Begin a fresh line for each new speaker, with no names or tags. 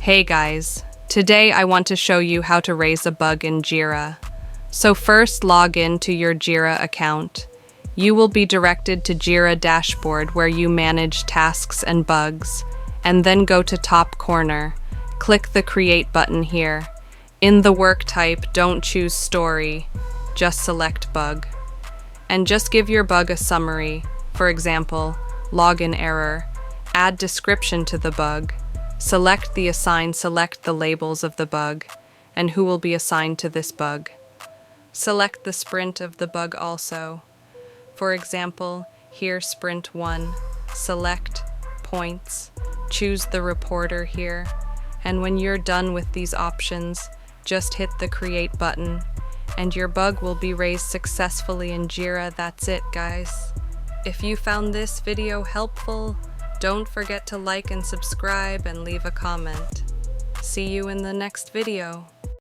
Hey guys, today I want to show you how to raise a bug in Jira. So first log in to your Jira account. You will be directed to Jira dashboard where you manage tasks and bugs, and then go to top corner. Click the create button here. In the work type, don't choose story, just select bug. And just give your bug a summary, for example, login error. Add description to the bug. Select the labels of the bug, and who will be assigned to this bug. Select the sprint of the bug also. For example, here sprint 1, select points, choose the reporter here, and when you're done with these options, just hit the create button, and your bug will be raised successfully in Jira. That's it, guys. If you found this video helpful, don't forget to like and subscribe and leave a comment. See you in the next video.